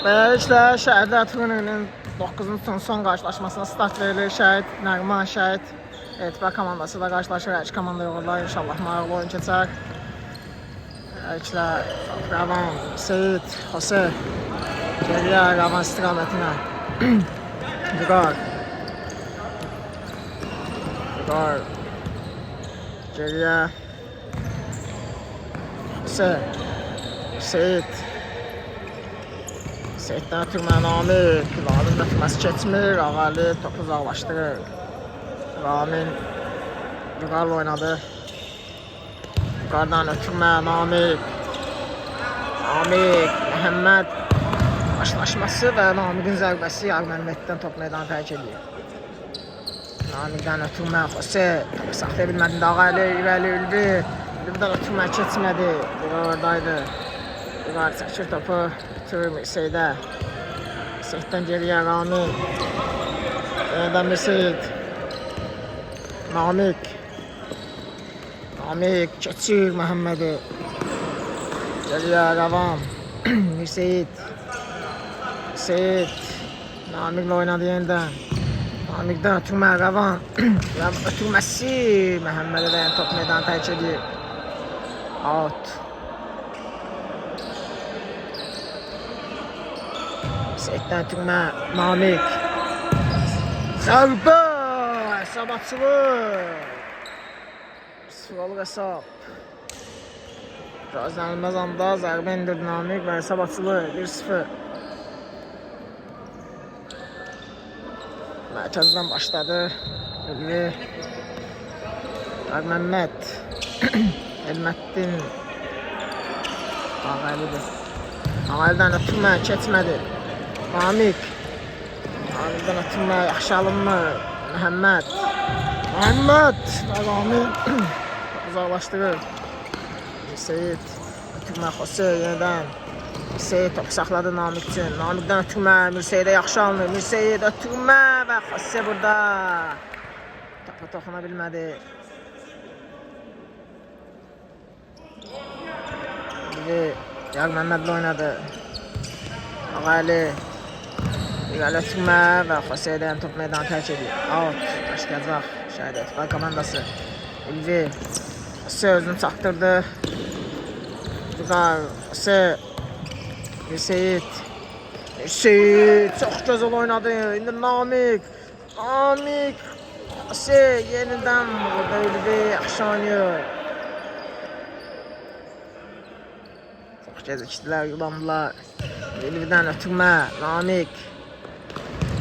Beləliklə, Şəhidlər Turnirinin 9-cu son qarşılaşmasına start verilir. Şəhid, Nəğman, Şəhid Etibar komandası da qarşılaşır. İki komanda yoxurlar. İnşallah maraqlı oyun keçər. Beləliklə, Ravan, Seyid, Xose geriyə Ravan istiqamətinə. Vüqar geriyə Xose, Seyid Seyiddən ötürmə Namik, Ramin ötürməsi keçmir, Ağali topu uzaqlaşdırır. Ramin Vüqarla oynadı. Vüqardan ötürmə Namik, Məhəmməd qarşılaşması və Namiqin zərbəsi Armənmətdən top meydanı tərk edir. Namikdən ötürmə Xose, topu saxlaya bilmədində Ağali, İrəli Ülvi, Ülvidən ötürmə keçmədi, Vüqar oradaydı. Vüqar çəkir topu, bitirir Seydə. Seyiddən geriyə Ramin, yeniden Seyid. Namik keçir Məhəmmədi. Geriyə Ravan, Seyid. Namiklə oynadı yenidən. Namikdən ötürmə Ravan. Ötürməsi Məhəmmədi də top meydanı tərk edir. Out. Seyiddən ötürmə Namik. Zərbə! Hesab açılır. Sıralı hesab. Gözlənilməz anda zərbə indirdi Namik və hesab açılır. 1-0. Mərkəzdən başladı. Ülvi. Məhəmməd. Elməddin. Ağalidir. Ağalidən ötürmə keçmədi. Namikdən ötürmə yaxşı alınmır. Məhəmməd və Ramin uzaqlaşdırır. Seyid ötürmə Xose yenidən. Seyid topu saxladı Namik üçün. Namikdən ötürmə Mürseydə yaxşı alınır. Mürseyid ötürmə və Xose burada topa toxuna bilmədi. Məhəmmədlə oynadı. Ağali İrəli ötürmə və Xoseydən top meydanı tərk edir. Out. Başlayacaq Şəhid Etibar komandası. Ülvi. Xose özünü çatdırdı. Vüqar. Xose. Seyid. Çox gözəl oynadı. İndi Namik. Xose yenidən burada Ülvi yaxşı oynayır. Çox gecikdilər, yulandılar. Ülvidən ötürmə Namik.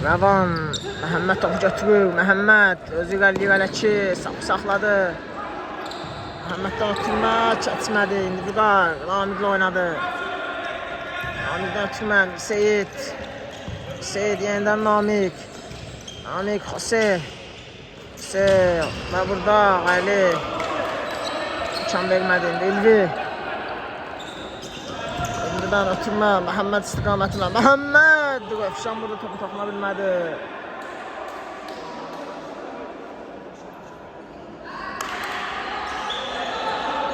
Ravan, Məhəmməd topu götürür. Məhəmməd özü irəli ki, saxladı. Məhəmməddən ötürmə keçmədi. İndi Vüqar, Namiklə oynadı. Namikdən ötürmə Seyid yenidən Namik, Xose və burada Ağali imkan vermədi. İndi Ülvi. İndidən ötürmə Məhəmməd istiqamətinə. Məhəmməd! Öfşan burada topu toxuna bilmədi.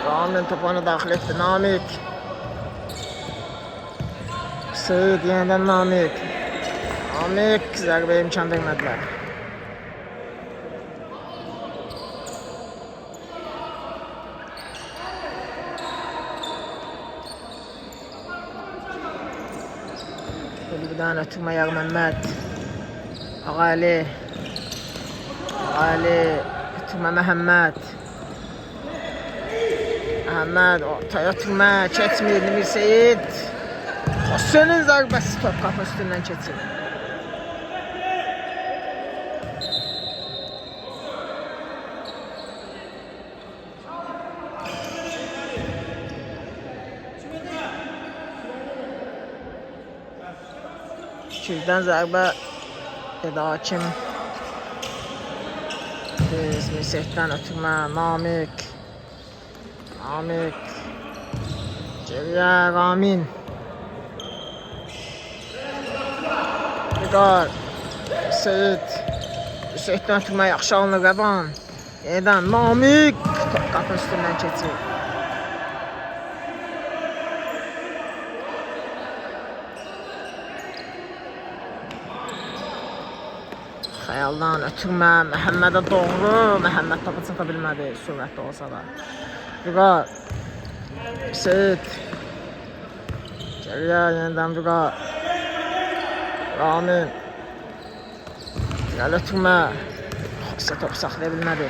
Ramin topunu daxil etdi. Namik. Seyid yenidən Namik. Zərbəyə imkan vermədilər. Ülvidən ötürmə Məhəmməd. Ağali ötürmə Məhəmməd ortaya ötürmə keçmir. Seyid. Xosenin zərbəsi top qapı üstündən keçir. İkizdən zərbə dedi hakim. Seyiddən ötürmə Namik. Geriyə Ramin. Vüqar. Seyiddən ötürmə yaxşı alınır Ravan. Yenidən Namik top qapı üstündən keçir. Xəyaldan ötürmə, Məhəmmədə doğru. Məhəmməd topa çata bilmədi, sürətli olsa da. Vüqar. Seyid. Geriyə yenidən Vüqar. Ramin. Gəl ötürmə. Xosya topu saxlaya bilmədi.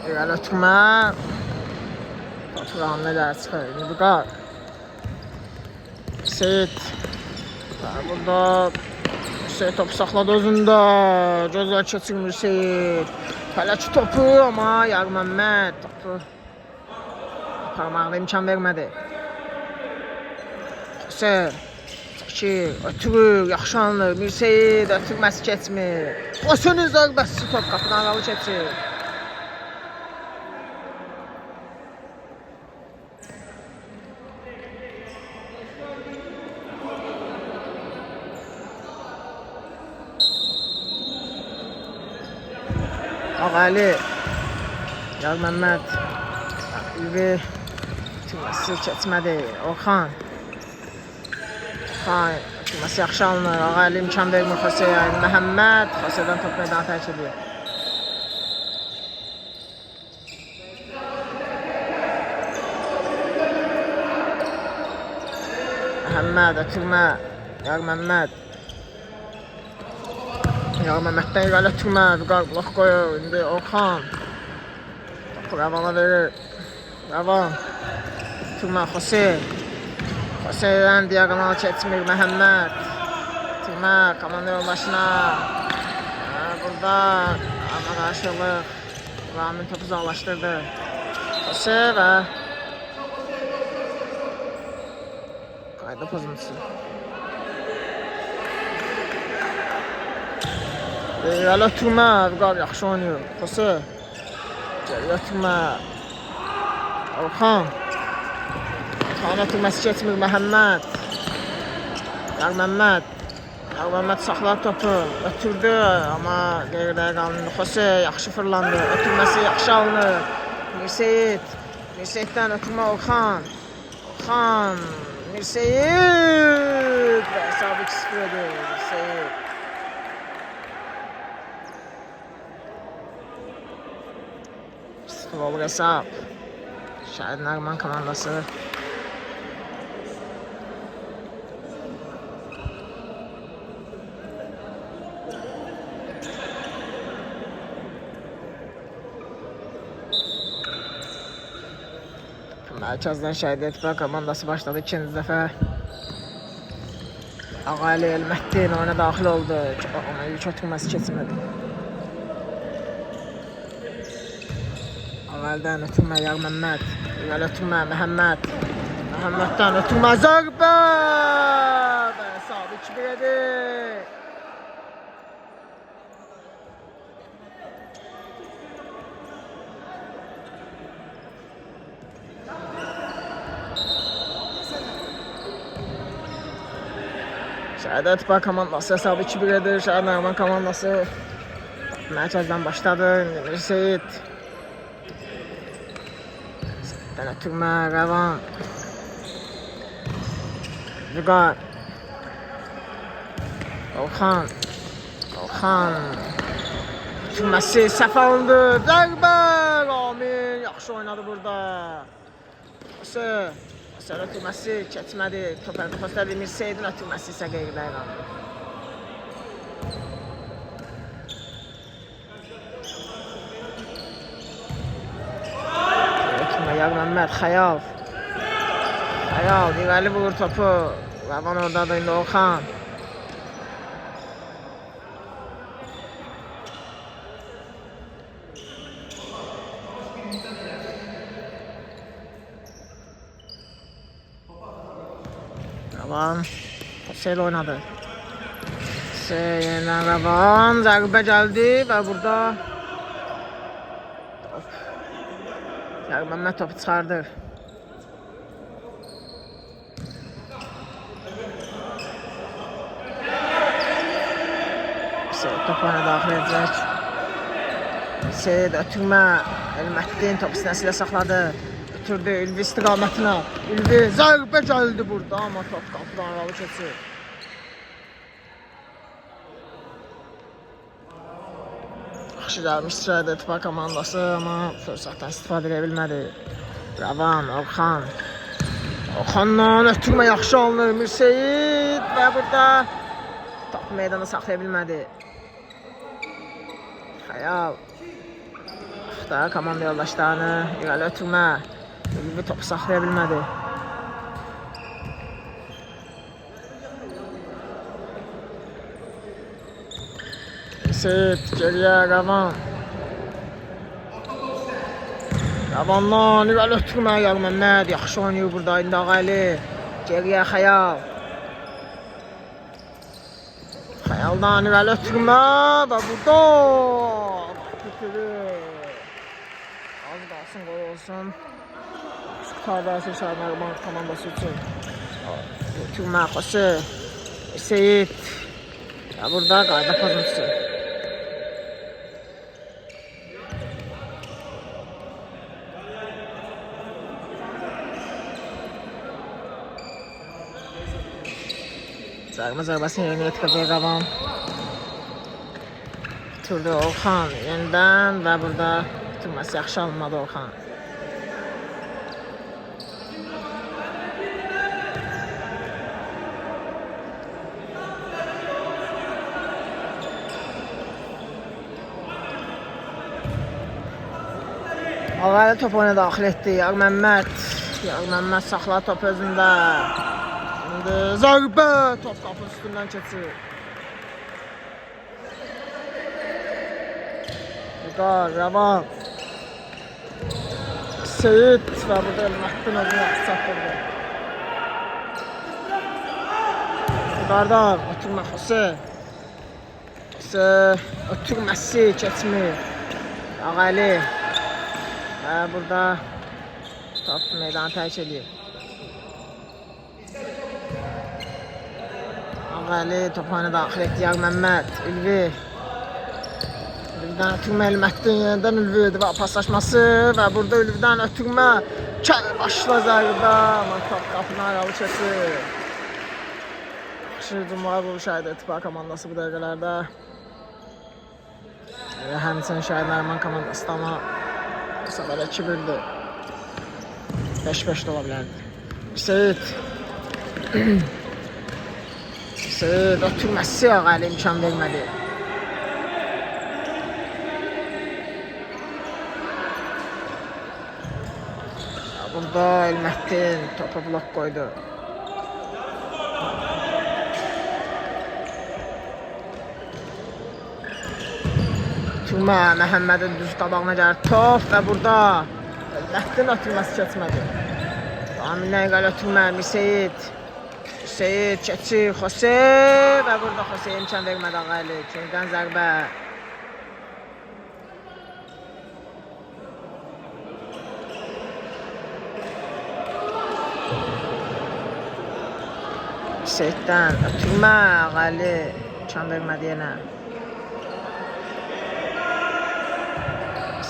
Gəl ötürmə. Ramin də çıxır. Vüqar. Seyid. Burada Seyid topu saxladı özündə. Gözəl keçirmir Seyid. Fələki topu amma Yar Məmməd topu parmağına imkan vermədi. Xosya çəkir, ötürür, yaxşı anlır. Mir Seyid ötürməsi keçmir. Xosyanın zərbəsi top qapıdan aralı keçir. Ağali, Yar Məmməd, Ülvi, tüməsi keçmədi, Orxan, tüməsi yaxşı alınır, Ağali imkan vermir Xosya'ya, Məhəmməd, Xosya'dan top meydana tərk edir. Məhəmməd, ötürmə, Yar Məmməd. Yar Məmməddən irəli ötürmə, Vüqar blok qoyur, indi Orxan. Topu Rəvana verir, Rəvan. Ötürmə, Xosya. Xosya'dan diagonal keçmir, Məhəmməd. Ötürmə, komanda yoldaşına. Burada amma qarşılıq. Ramin topu uzaqlaşdırdı. Xosya və qayda pozuntusu. İrəli ötürmə, Vüqar yaxşı oynayır. Xosya. Geri ötürmə. Orxan. Orxan ötürməsi keçmir, Məhəmməd. Yar Məmməd. Yar Məmməd saxladı topu. Ötürdü, amma qeyridə qalındı. Xosya yaxşı fırlandı. Ötürməsi yaxşı alınır. Mir Seyid. Mir Seyiddən ötürmə Orxan. Orxan. Mir Seyid. Və hesabı 2-0 edir. Mir Seyid. Olur hesap. Şəhid Nəğman komandası. Mərkəzdən Şəhid Etibar komandası başladı ikinci dəfə. Ağali Elməddin oyuna daxil oldu. Ona yük ötürməsi keçmədi. Ağalidən ötürmə Yar Məmməd. İrəli ötürmə Məhəmməd. Məhəmməddən ötürmə zərbə. Və hesabı 2-1 edir. Şəhid Etibar komandası hesabı 2-1 edir. Şəhid Nəğman komandası mərkəzdən başladı. Mir Seyid. Seyiddən ötürmə Rəvan. Vüqar. Orxan. Orxan. Ötürməsi səhv alındı. Zərbə. Ramin yaxşı oynadı burada. Xosya. Xosya'nın ötürməsi keçmədi. Top əldə Xosya'da Mir Seyidin ötürməsi isə qeyridə qaldı. Yar Məmməd, Xəyal. Xəyal, irəli vurur topu. Rəvan oradadır, indi Orxan. Rəvan. Xosya ilə oynadı. Xosya yenidən Rəvan. Zərbə gəldi və burada Yar Məmməd topu çıxardır. Seyid topu ona daxil edəcək. Seyid ötürmə. Elməddin topu sinəsilə saxladı. Ötürdü Ülvi istiqamətinə. Ülvi zərbə gəldi burada, amma top qapıdan aralı keçir. Yaxşı gəlmiş İsrail İttifaq komandası, amma fürsətdən istifadə edə bilmədi. Ravan, Orxan. Orxandan ötürmə yaxşı alınır Mirseyid və burada topu meydana saxlaya bilmədi. Xəyal. Da komanda yoldaşlarını irəli ötürmə. Ülvi topu saxlaya bilmədi. Seyid geriyə Ravan. Ravandan irəli ötürmə Yar Məmməd. Yaxşı oynayır burada indi Ağaylı. Geriyə Xəyal. Xəyaldan irəli ötürmə və burada az qalsın qol olsun. Qurtardısı Şəhərnərman komandası üçün. Ötürmə Xosu. Seyid. Və burada qayda pozuntusu. Zərmə zərbəsini yerinə yetirəcək Ravan. Turdu Orxan yenidən və burada bitirməsi yaxşı alınmadı Orxan. Ağaylı top oyuna daxil etdi Yar Məmməd. Yar Məmməd saxladı top özündə. Zərbə top qapının üstündən keçir. Vüqar, Ravan. Seyid və burada Elməddin özünü yaxşı çatdırdı. Vüqardan ötürmə Xosu. Ötürməsi keçmir. Ağaylı. Və burada top meydanı tərk edir. Ağaylı topağını daxil etdi Yar Məmməd. Ülvi. Ülvidən ötürmə Elməddin yenidən Ülvi və paslaşması və burada Ülvidən ötürmə başla zərbə, amma top qapını aralı keçir. Yaxşı hücumlar bu Şəhid İttifaq komandası bu dəqiqələrdə. Həmçinin Şəhərnərman komandası da amma müsabiqədə 2-1-dir. 5-5 də ola bilərdi. Seyid. Seyid ötürməsi Ağaylı imkan vermədi. Burada Elməddin topa blok qoydu. Ötürmə Məhəmmədin düz tabağına gəlir top və burada Elməddin ötürməsi keçmədi. Aminlə iqəl ötürmə Mirseyid. Seyid keçir Xosu və burada Xosu'ya imkan vermədi Ağaylı. Kürdən zərbə. Seyiddən ötürmə Ağaylı. İmkan vermədi yenə.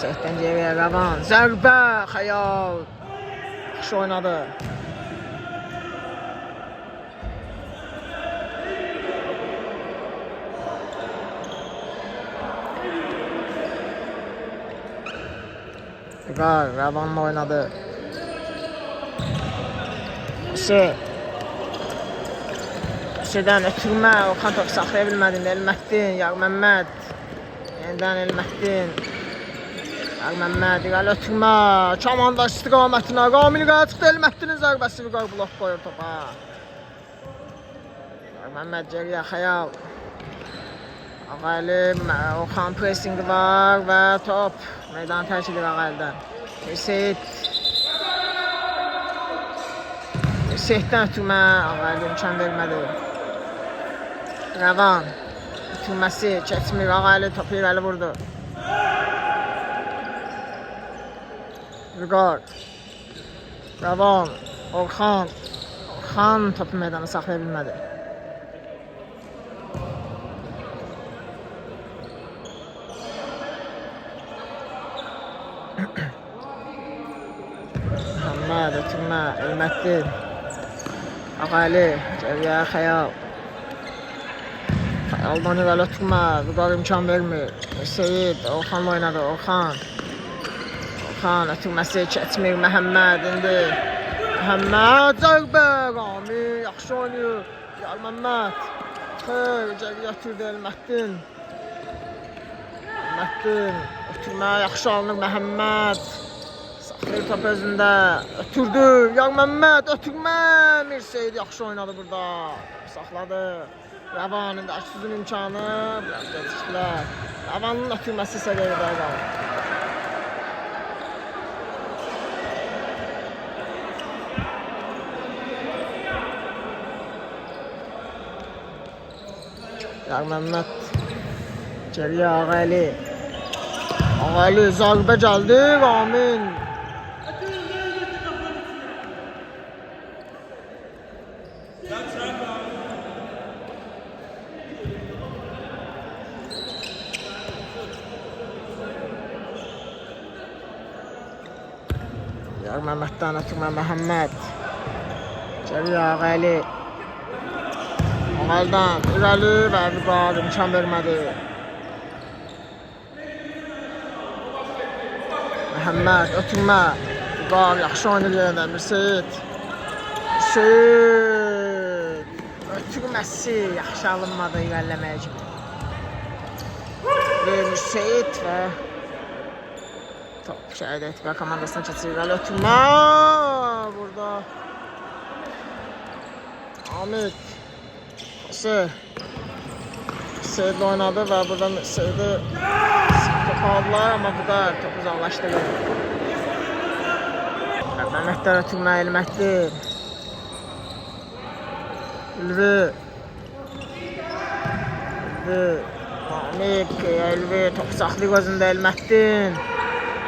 Seyiddən geriyə Ravan. Zərbə Xəyal. Yaxşı oynadı. Vüqar Ravanla oynadı. Xosu'dan ötürmə Orxan topu saxlaya bilmədi. Elməddin, Yar Məmməd. Yenidən Elməddin. Yar Məmməd irəli ötürmə. Komanda istiqamətinə Ramil irəli çıxdı. Elməddinin zərbəsi Vüqar blok qoyur topa. Yar Məmməd geriyə Xəyal. Ağaylı Orxan pressingi var və top meydanı tərk edir Ağaylıdan. Seyiddən ötürmə Ağaylı imkan vermədi. Ravan ötürməsi keçmir. Ağaylı topu irəli vurdu. Vüqar. Ravan. Orxan. Orxan topu meydana saxlaya bilmədi. Məhəmməd ötürmə, Elməddin. Ağali, geriyə Xəyal. Xəyaldan irəli ötürmə, Vüqar imkan vermir. Seyid, Orxanla oynadı, Orxan. Orxan ötürməsi keçmir, Məhəmməd indi. Məhəmməd, zərbə, Rami, yaxşı oynayır. Yar Məmməd. Xeyr, geriyə ötürdü Elməddin. Elməddin, ötürmə, yaxşı alınır Məhəmməd. Saxlayır top özündə, ötürdü, Yar Məmməd, ötürmə. Mirseyid yaxşı oynadı burada, saxladı. Rəvanın da Əksüzün imkanı, biraz gecikdilər. Rəvanın ötürməsi isə qeyridə qaldı. Yar Məmməd, geriyə Ağali. Ağali, zərbə gəldi, Ramin. Yar Məmməddən ötürmə Məhəmməd. Geriyə Ağali. Ağaldan irəli və Vüqar imkan vermədi. Məhəmməd ötürmə. Vüqar yaxşı oynayır yenə Mirseyid. Mirseyid. Ötürməsi yaxşı alınmadı irəliləməyə kimi. Ve Mirseyid və top Şəhid Etibar komandasına keçir. İrəli ötürmə. Burada Hamid. Seyid oynadı və burada Seyid'i topu aldılar, amma Vüqar topu uzaqlaşdırır. Məmməddən ötürmə Elməddin. Ülvi. Hamid, Ülvi topu saxlayır özündə Elməddin.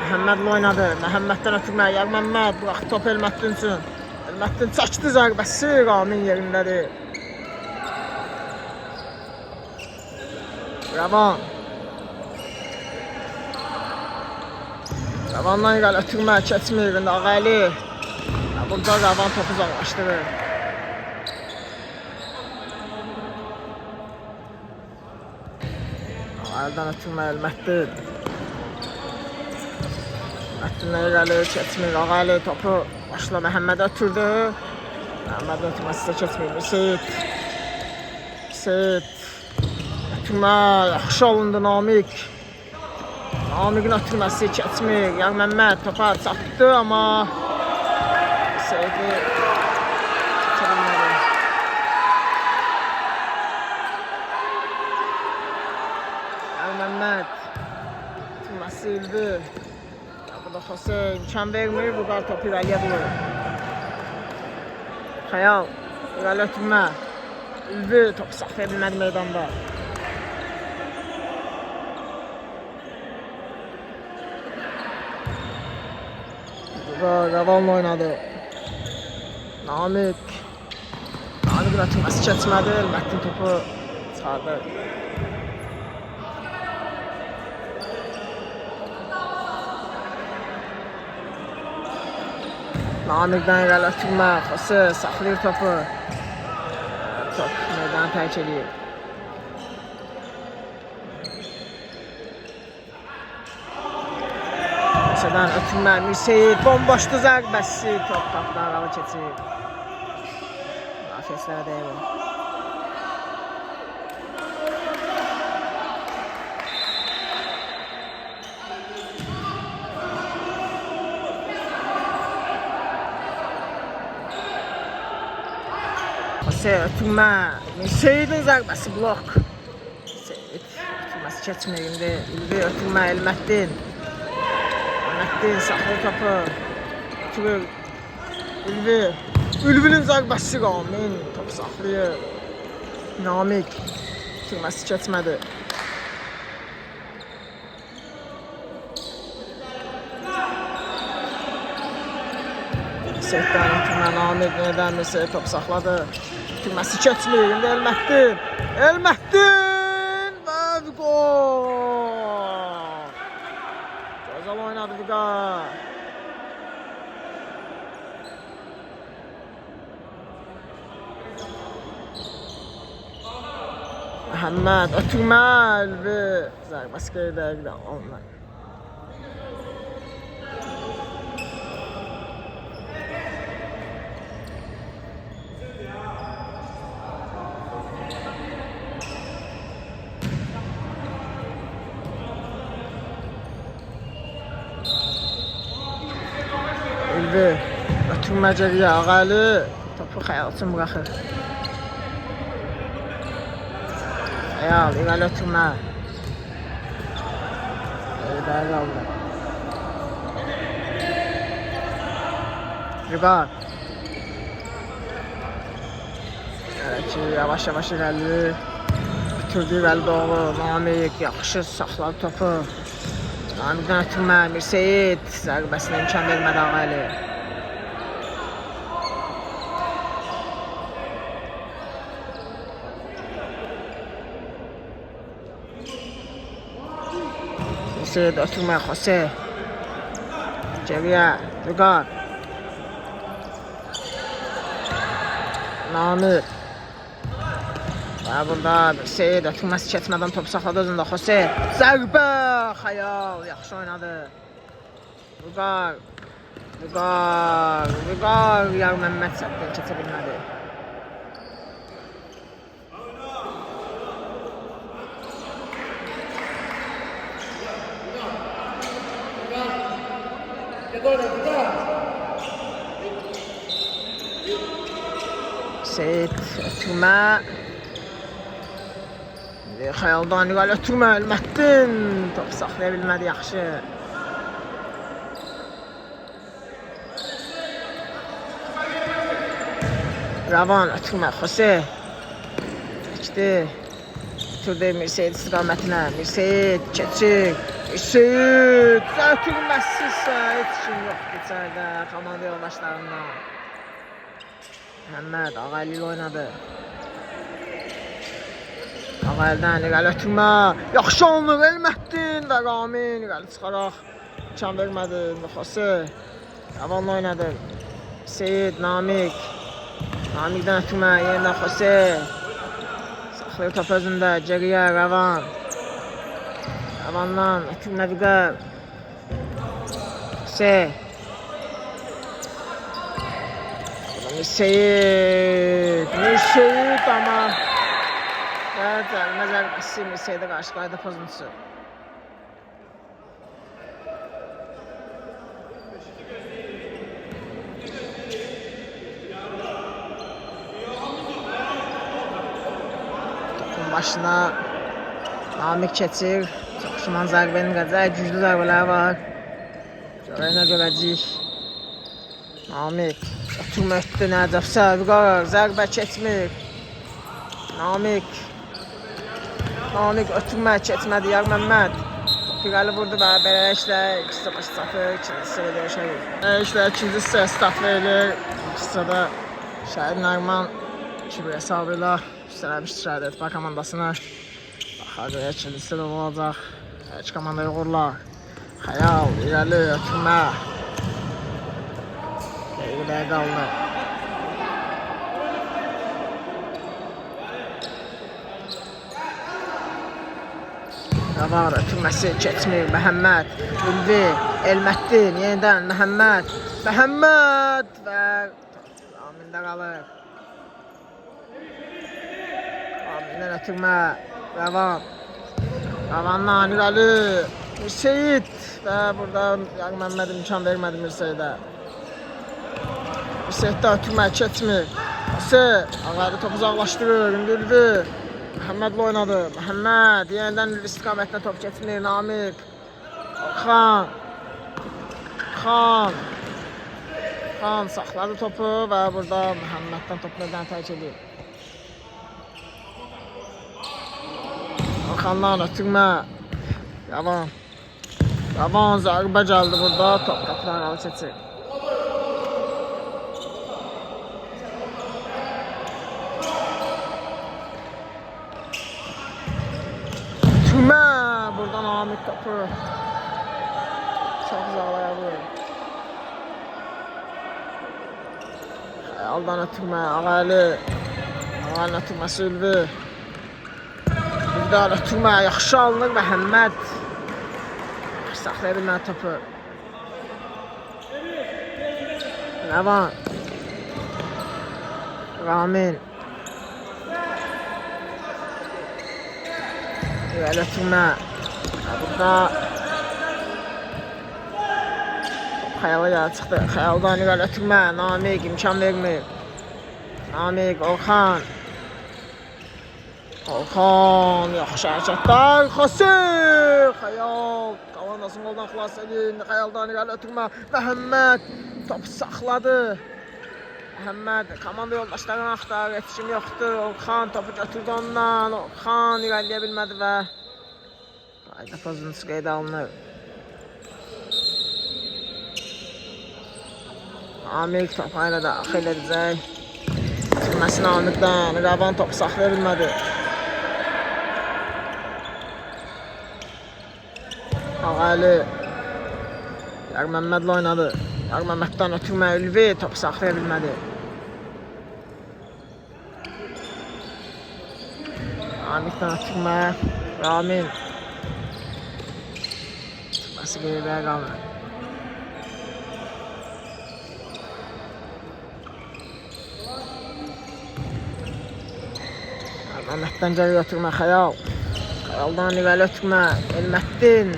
Məhəmmədlə oynadı. Məhəmməddən ötürmə Yar Məmməd. Bıraxdı top Elməddin üçün. Elməddin çəkdi zərbəsi, Ramin yerindədir. Rəvan. Rəvandan irəli ötürmə, keçmir indi Ağali. Burada Rəvan topu uzaqlaşdırır. Ağalidən ötürmə Elməddin. Elməddinlə irəli keçmir Ağali topu başla Məhəmmədə ötürdü. Məhəmmədin ötürməsi isə keçmir. Seyid. Ötürmə, yaxşı alındı Namik. Namik'in ötürməsi keçmir. Yar Məmməd topa çatdı, amma Seyid'i çəkilmədi. Yar Məmməd ötürməsi Ülvi. Burada Xose imkan vermir, Vüqar topu irəliyə vurur. Xəyal, irəli ötürmə. Ülvi topu saxlaya bilmədi meydanda. Rəvanla oynadı. Namik. Namik'in ötürməsi keçmədi, Elməddin topu çıxardı. Namik'dən irəli ötürmə, Xose saxlayır topu. Top meydanı tərk edir. Xosedən ötürmə, Mirseyid bomboşdu zərbəsi, top qapıdan aralı keçir. Müdafiəçilərə deyir. Xose ötürmə, Mirseyidin zərbəsi blok. Seyid ötürməsi keçmir indi. Ülvi ötürmə, Elməddin. Elməddin saxlayır topu. Ötürür. Ülvi. Ülvinin zərbəsi Ramin. Topu saxlayır. Namik. Ötürməsi keçmədi. Seyiddən ötürmə, Namik yenidən Mirseyid top saxladı. Ötürməsi keçmir, indi Elməddin. Elməddin və Vüqar. Gözəl oynadı Vüqar. Məhəmməd ötürmə Ülvi. Zərbəsi qeydə olma. Ülvi ötürmə geriyə Ağalı. Topu Xəyal üçün bıraxır. Xəyal irəli ötürmə. Qeydə qaldı. Vüqar. Ki yavaş-yavaş irəli. Bitirdi irəli doğru. Namik yaxşı saxladı topu. Namikdən ötürmə. Mirseyid zərbəsinə imkan vermədi Ağalı. Mirseyid ötürmə Xose. Geriyə Vüqar. Namik. Və burada Mirseyid ötürməsi keçmədən topu saxladı özündə Xose. Zərbə! Xəyal yaxşı oynadı. Vüqar. Yar Məmməd səhvdən keçə bilmədi. Seyid ötürmə. Xəyaldan irəli ötürmə Əlməddin. Topu saxlaya bilmədi yaxşı. Ravan ötürmə Xose. Keçdi. Ötürdü Mirseyid istiqamətinə. Mirseyid keçir. Mirseyid ötürməsizsə heç kim yoxdur içəridə komanda yoldaşlarından. Məhəmməd Ağalı ilə oynadı. Ağalıdan irəli ötürmə. Yaxşı olunur Əlməddin və Ramin irəli çıxaraq imkan vermədi Xose. Ravanla oynadı. Seyid, Namik. Namikdən ötürmə yerinə Xose. Saxlayır top özündə. Geriyə Ravan. Ravandan ötürmə Vüqar. Xose. Mirseyid ama evet, zərbəsi Mirseyid'e qarşı qayda pozuntusu. Topun başına Namik keçir. Çox şuman zərbənin qədər güclü zərbələr var. Görəyinə görəcəyik. Namik ötürmə etdi Nəcəfsə. Vüqar zərbə keçmir. Namik ötürmə keçmədi Yar Məmməd. Pirəli vurdu və beləliklə ikisi başı çatır. İkinci hissədə görüşərik. Beləliklə ikinci hissəyə start verilir. İkinci hissədə Şəhid Nəriman 2-1 hesabı ilə üstələmişdir Şəhid Etibər komandasını. Baxacaq ikinci hissədə olacaq. İki komandaya uğurlar. Xəyal irəli ötürmə. Qeydə qaldı. Ravar ötürməsi keçmir. Məhəmməd, Ülvi, Əlməddin, yenidən Məhəmməd və Ramində qalır. Ramindən ötürmə. Ravandan irəli Mirseyid və burada Yar Məmməd imkan vermədi Mirseyid'ə. Mirseyid'də ötürmə keçmir. Ağalı topu uzaqlaşdırır. Ülvi Məhəmmədlə oynadı. Məhəmməd yenidən Ülvi istiqamətlə top keçmir. Namik Xan saxladı topu və burada Məhəmməddən topu nədən tərk edir. Xandan ötürmə. Ravan zərbə gəldi burada. Top qapıdan alı keçir. Buradan Namik topu çok uzaqlara vurur. Xəyaldan ötürmə Ağalı. Ağalın ötürməsi Ülvi. Buradan ötürmə, yaxşı alınır Məhəmməd. Saxlaya bilmədi topu. Rəvan. Ramin. İrəli ötürmə. Burada Xəyala gəlib çıxdı. Xəyaldan irəli ötürmə. Namik imkan vermir. Namik, Orxan. Orxan, yaxşı hərəkətlər. Xasir. Xəyal. Komandasını qoldan xilas edin. Xəyaldan irəli ötürmə. Məhəmməd topu saxladı. Məhəmməd komanda yoldaşlarını axtarır. Yetişim yoxdur. Orxan topu götürdü ondan. Orxan irəliyə bilmədi və qayda pozuntusu qeydə alınır. Amik topu ilə daxil edəcək. Çıxmasını Amikdən. Rəvan topu saxlaya bilmədi. Ağali Yarməmmədlə oynadı. Yarməmməddən ötürmə Ülvi topu saxlaya bilmədi. Amikdən ötürmə Ramin. Çıxması qeydə qalır. Məhəmməddən geri ötürmə Xəyal. Xəyaldan irəli ötürmə Elməddin.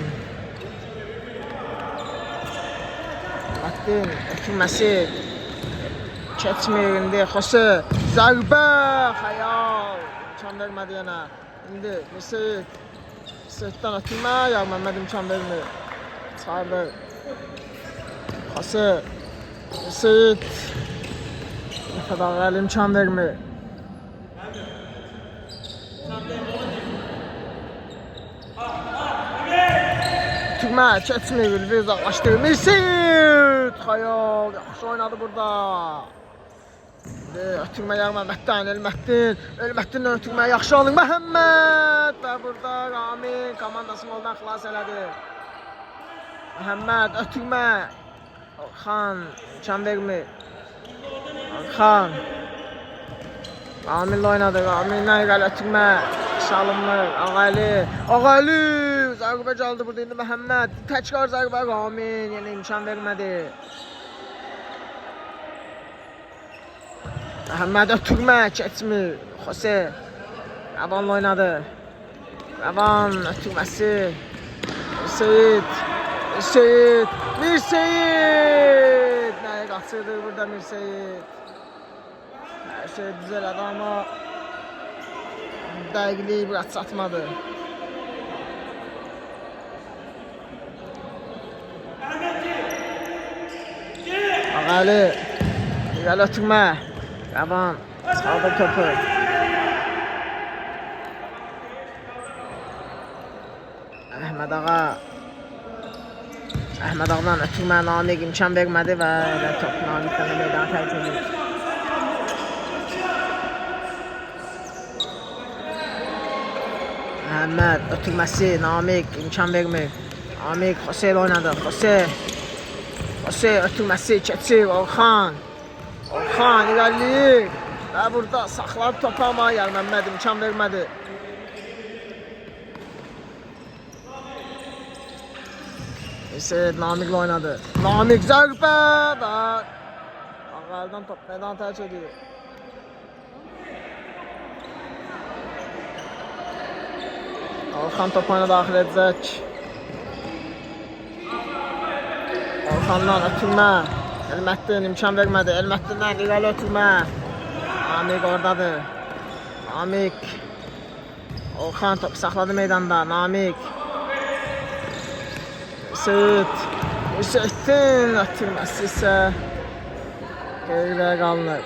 Elməddin ötürməsi keçmir indi Xosu. Zərbə Xəyal. İmkan vermədi yenə. İndi Müseyid. Müseyiddən ötürmə Yarməmməd imkan vermir. Çıxardır. Xosu. Müseyid. Nəfədağəli imkan vermir. Ötürmə keçmir, Ülvi uzaqlaşdırır. Müseyid! Xəyal yaxşı oynadı burada. Ötürmə Yarməmməddən, Elməddin. Elməddindən ötürmə yaxşı alır Məhəmməd. Və burada Ramin komandasını qoldan xilas elədi. Məhəmməd ötürmə. Orxan imkan vermir. Orxan. Raminlə oynadı. Raminlə irəli ötürmə. Şalınmır. Ağali. Ağali. Zərbə gəldi burada indi Məhəmməd. Təkrar zərbə Ramin. Yenə imkan vermədi. Məhəmməd ötürmə keçmir. Xose. Rəvanla oynadı. Rəvan ötürməsi. Müseyid. Müseyid. Müseyid. Nəyə qaçırdı burada Müseyid. Hər şey düzəl adamı. Dəqiqliyi biraz çatmadı. Ağali. İrəli ötürmə. Rəvan. Çıxardı topu. Əhməd ağa. Əhməd ağdan ötürmə Namik imkan vermədi və top Namikdən meydanı tərk edir. Məhəmməd ötürməsi Namik imkan vermir. Namik Xose ilə oynadı. Xose ötürməsi keçir Orxan. Orxan irəliyir. Və burada saxladı topu amma Yarməmməd imkan vermədi. Müseyid Namiklə oynadı. Namik zərbə və Ağaldan top meydanı tərk edir. Orxan top oyuna daxil edəcək. Orxandan ötürmə. Elməddin imkan vermədi. Elməddindən irəli ötürmə. Namik oradadır. Namik. Orxan topu saxladı meydanda. Namik. Müseyid. Müseyidin ötürməsi isə qeyriyə qalınır.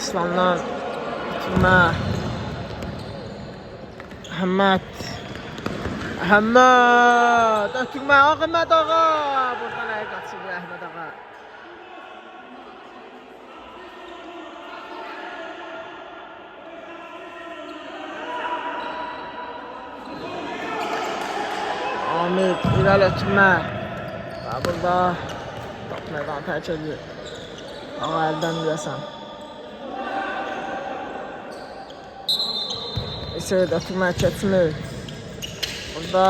Aslandan ötürmə. Əhməd. Əhməd ötürmə Əhməd ağa. Buradan nəyə qaçırdı Əhməd ağa. Amik irəli ötürmə. Və burada top meydanı tərk edir. Ağa əldən deyəsən. Seyit ötürmək keçmir. Burada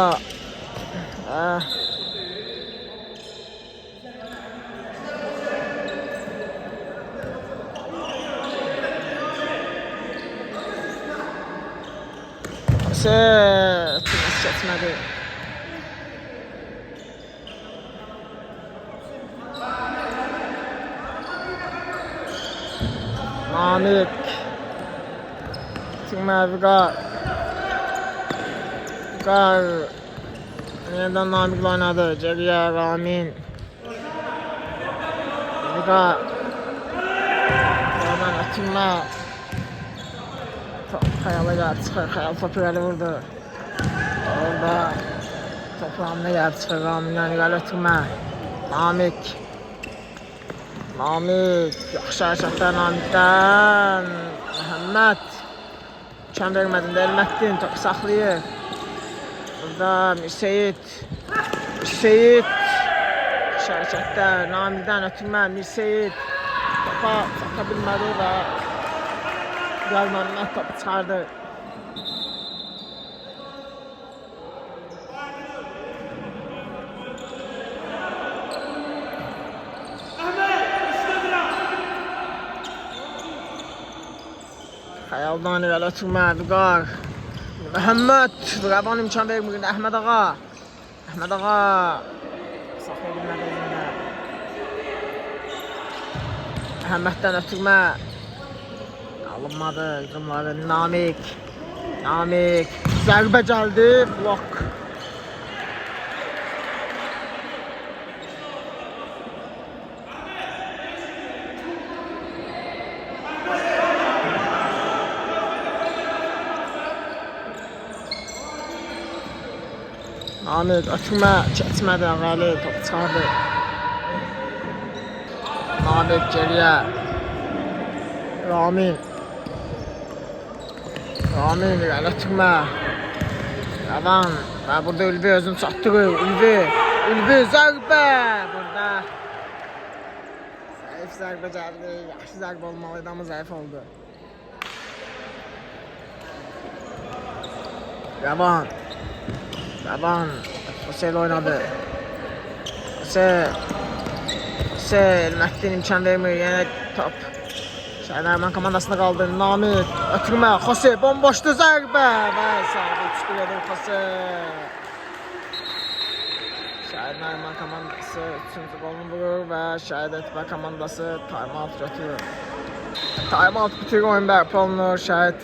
ötürmək keçmədi. Namik Tümə Vüqar yeniden Namik'le oynadı. Geriye Ramin Vüqar oradan Tümə Xəyala gəldi çıxır. Xəyal topu irəli vurdu. Orada topu Ramin'e gəldi çıxır. Ramin'den irəli Tümə Namik yaxşı hərəkətlər Namik'dən Məhəmməd imkan vermədin də Elməddin topu saxlayır. Burada Mirseyit yaxşı hərəkətlər Namik'dən ötürmə Mirseyit topa çata bilmədi və Məhəmməd topu çıxardı. Xəyaldan irəli ötürmə Vüqar Məhəmməd Rəvan imkan vermir. Əhməd ağa saxlaya bilmədi özündə. Məhəmməddən ötürmə alınmadı. Hücumları Namik zərbə gəldi. Blok. Namik ötürmə keçmədi. Ağalı topu çıxardı. Namik geriyə Ramin irəli ötürmə Rəvan və burada Ülvi özünü çatdırır. Ülvi zərbə burada zəif zərbə gəldi. Yaxşı zərbə olmalıydı amma zəif oldu. Rəvan Xose ile oynadı. Xose Elməddin imkan vermir. Yenə top Şəhərman komandasında qaldı. Namik ötürmə Xose bomboşdu zərbə və sabit çıxır edir Xose. Şəhərman komandası 3-cü golunu vurur və Şəhid Etibə komandası time-out götürür. Time-out bitir oyun bərpa olunur. Şəhid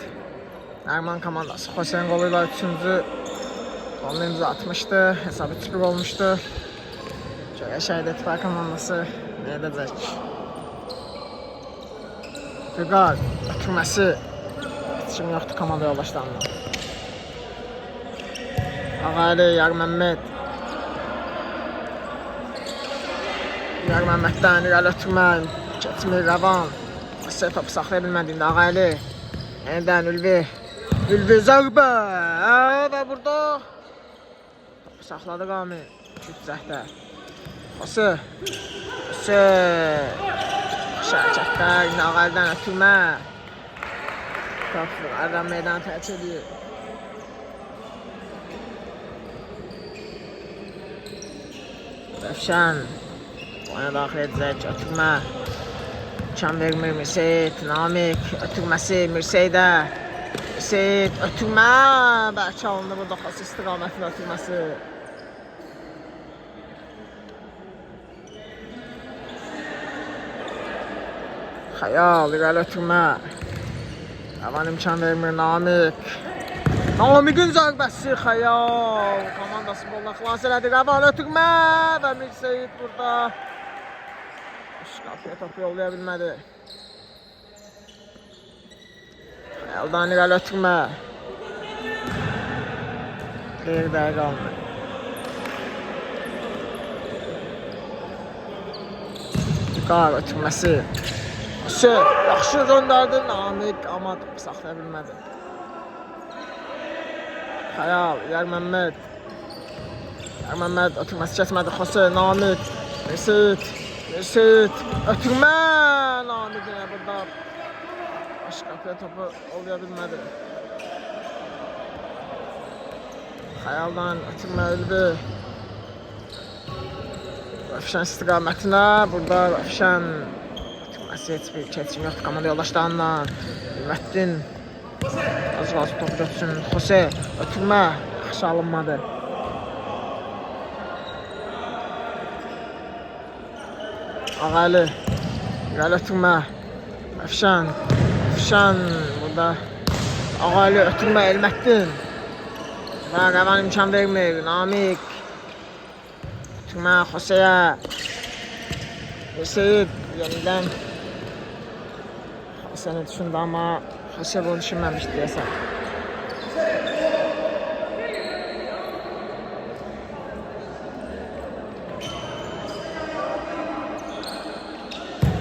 Erman komandası Xose'nin goluyla 3-cü golunu imza atmıştı. Hesabı 3-1 olmuştu. Şəhid Etibə komandası ne edəcək? Vüqar ötürməsi yetişim yoxdur komanda yoldaşlarına. Ağaylı Yarməmməddən irəli ötürmə keçmir Rəvan. Xose topu saxlaya bilmədi indi Ağaylı. Yeniden Ülvi zərbə və burada topu saxladı Ramin. Güc cəhdə Xose hərəkətlər indi Ağaylıdan ötürmə top Ərəm meydanı tərk edir. Rəfşən oyuna daxil edəcək. Ötürmə imkan vermir Mirseyit. Namik ötürməsi Mirseydə. Mirseyit ötürmə bəlkə alındı burada Xose istiqamətində ötürməsi. Xəyal irəli ötürmə. Rəvan imkan vermir Namik'in zərbəsi Xəyal komandası boldan xilas elədi. Rəvan ötürmə və Mirseyit burada qapıya topu yollaya bilmədi. Xəyaldan irəli ötürmə. Bir dəqiqə qaldı. Vüqar ötürməsi. Yaxşı göndərdi Namik amma topu saxlaya bilmədi. Xəyal Yarməmməd ötürməsi keçmədi. Xose Namik Mirseyit ötürmə Namik yine burada baş qapıya topu olaya bilmədi. Xəyaldan ötürmə Ülvi. Rəfşan istiqamətinə. Burada Rəfşan ötürməsi heç bir keçim yoxdur komanda yoldaşlarından. Ülvətdin az qaldı topu götürsün. Xose ötürmə yaxşı alınmadı. Ağalı İrəli ötürmə. Rəfşan burada. Ağalı ötürmə Elməddin. Və Rəvan imkan vermir. Namik ötürmə Xoseyə. Seyid yenidən Xoseni düşündü amma Xose bunu düşünməmişdi deyəsən.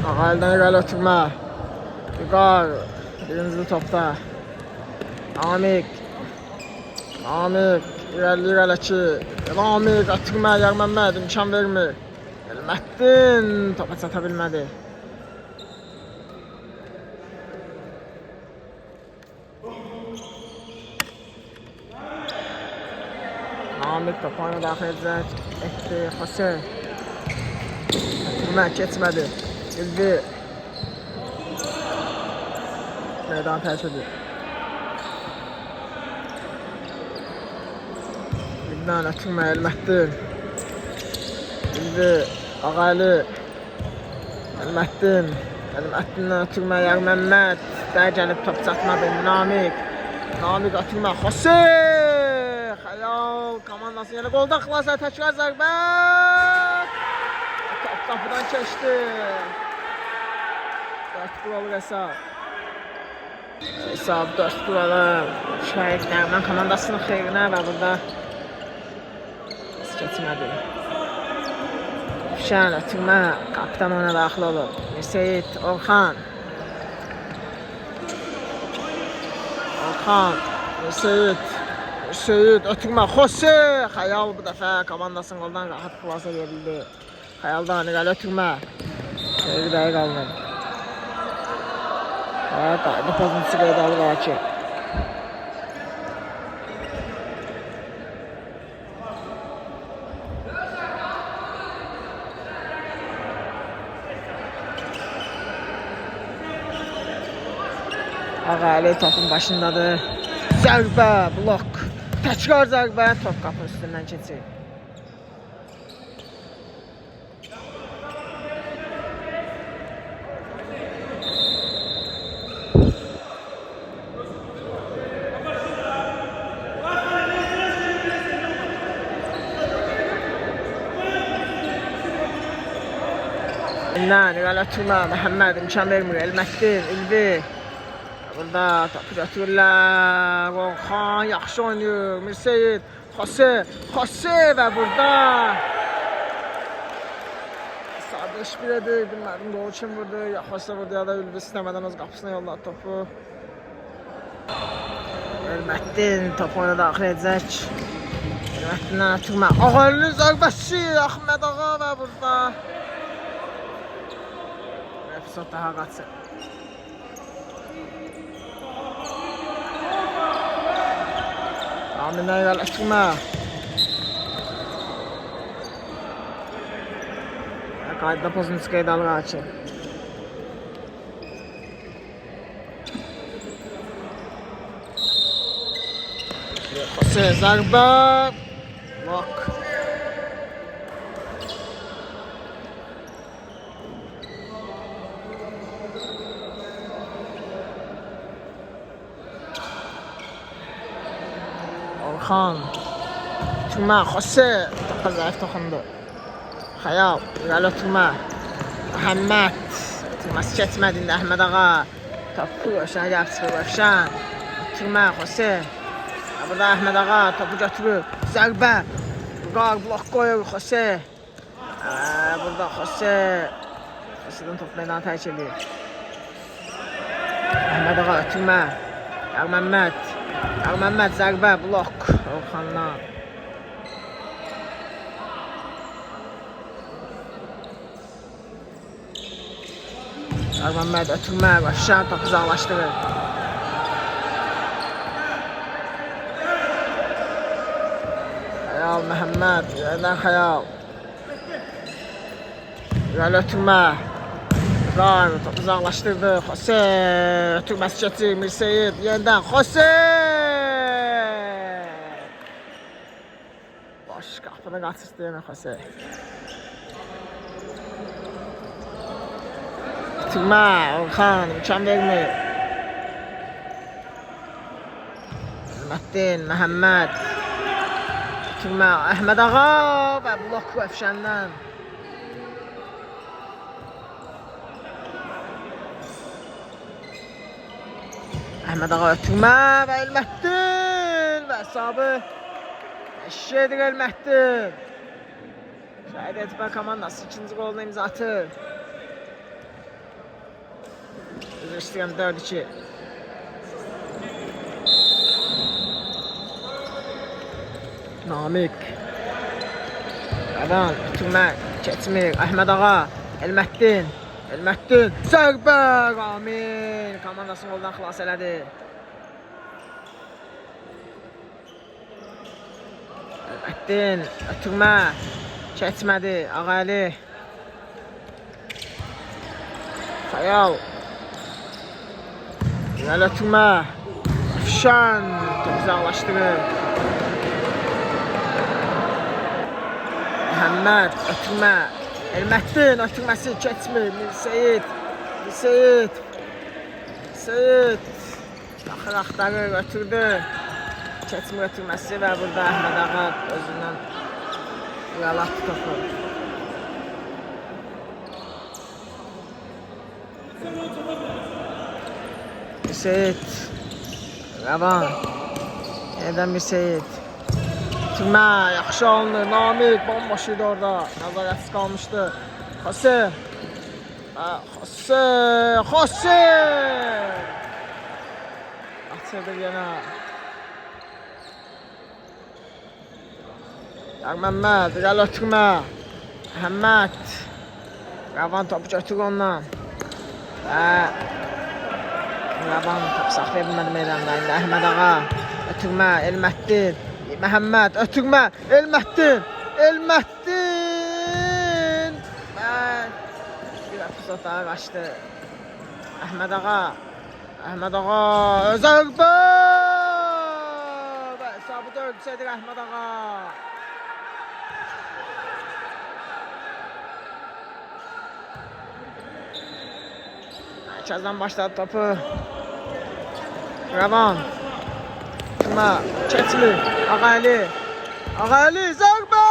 Ağalıdan İrəli ötürmə. Vüqar birinci topda. Namik irəli ki. Namik ötürmə Yərməmməd imkan vermir. Elməddin topa çata bilmədi. Namik topu oyuna daxil edəcək. Etdi Xose. Ötürmə keçmədi. Ülvi meydan tərk edir. Ülvidən ötürmə Elməddin. Ülvi Ağalı Elməddindən ötürmə Yərməmməd. Dəyə gəlib top çatmadı. Namik ötürmə Xose. Xəyal komandası yenə qolda xilasa təkrar zərbə. Top qapıdan keçdi. 4 qol hesab. Hesab 4 qola. Şəhid Nəğmən komandasının xeyrinə və burada keçmədi. Rəfşan ötürmə kapitan ona daxil olur. Seyid Orxan. Seyid ötürmə Xose. Xəyal bu dəfə komandasının qoldan rahat xilasa edə bildi. Xəyaldan İrəli ötürmə. Bir dəqiq alınır. Qayda pozuntusu qeydə alır ki. Ağalı topun başındadır. Zərbə, blok. Təkrar zərbə, top qapının üstündən keçir. İrəli ötürmə Məhəmməd imkan vermir. Elməddin, Ülvi. Burada topu götürürlər. Orxan yaxşı oynayır. Mirseyid, Xose və burada sadə iş bir edir. Bilmədim gol kim vurdu. Ya Xose vurdu ya da Ülvi istəmədən öz qapısına yolladı topu. Elməddin topu oyuna daxil edəcək. Elməddindən ötürmə. Ağalı'nın zərbəsi Əhməd Ağa və burada epizod daha qaçır. Aminə İrəli ötürmə. Qayda pozuntusu qeydə alır ki. Xose zərbə. Blok. Orxan ötürmə Xose. Topa zəif toxundu. Xəyal İrəli ötürmə. Məhəmməd ötürməsi keçmədi indi Əhməd Ağa. Topu Rəfşana gəlib çıxır. Rəfşan ötürmə Xose. Burada Əhməd Ağa topu götürür. Zərbə. Vüqar blok qoyur Xose. Burada Xose'dən top meydanı tərk edir. Əhməd Ağa ötürmə. Yərməmməd zərbə blok Orxandan. Yərməmməd ötürmə. Rəfşan topu uzaqlaşdırır. Məhəmməd, yerdən Xəyal. İrəli ötürmə. İbrahim topu uzaqlaşdırdı. Xose. Ötürməsi keçir. Mirseyid yenidən. Xose. Boş qapını qaçırdı yenə Xose. Ötürmə. Orxan imkan vermir. Əlməddin, Məhəmməd. Ötürmə. Əhməd Ağa və blok Əfşəndən. Əhməd Ağa ötürmə və Əlməddin və hesabı eşedir Əlməddin. Şəhid Etibar komandası ikinci golunu imza atır. Üzr istəyirəm 4-2. Namik. Qadan ötürmə keçmir. Əhməd Ağa, Əlməddin. Əlməddin, zərbə, Ramin komandasını qoldan xilas elədi. Əlməddin, ötürmə, keçmədi, Ağəli. Xəyal. İrəli ötürmə, Əfşən, top uzaqlaşdırır. Məhəmməd, ötürmə. Əlməddin ötürməsi keçmir. Mirseyid. Axır axtarır, ötürdü. Keçmir ötürməsi və burada Əhməd Ağa özündən irəli atdı topu. Mirseyid. Rəvan. Yenədən Mirseyid. Ötürmə, yaxşı alınır. Namik bomboş idi orada. Nəzarətsiz qalmışdı. Xose. Xose. Atırdı yenə. Yarməmməd, irəli ötürmə. Məhəmməd. Rəvan topu götür ondan. Və Rəvan topu saxlaya bilmədi meydanda. İndi Əhməd Ağa. Ötürmə, Əlməddin. Məhəmməd, ötürmə, Əlməddin. Və bir epizodlara qaçdı. Əhməd Ağa. Zərbə. Və hesabı 4-3-dir Əhməd Ağa. Mərkəzdən başladı topu. Rəvan. Keçmir. Ağəli. Zərbə.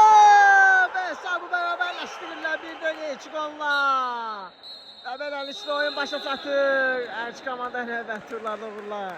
Və hesabı bərabərləşdirirlər 1-2 golla. Və beləliklə oyun başa çatır. Hər iki komanda növbəti turlarda uğurlar.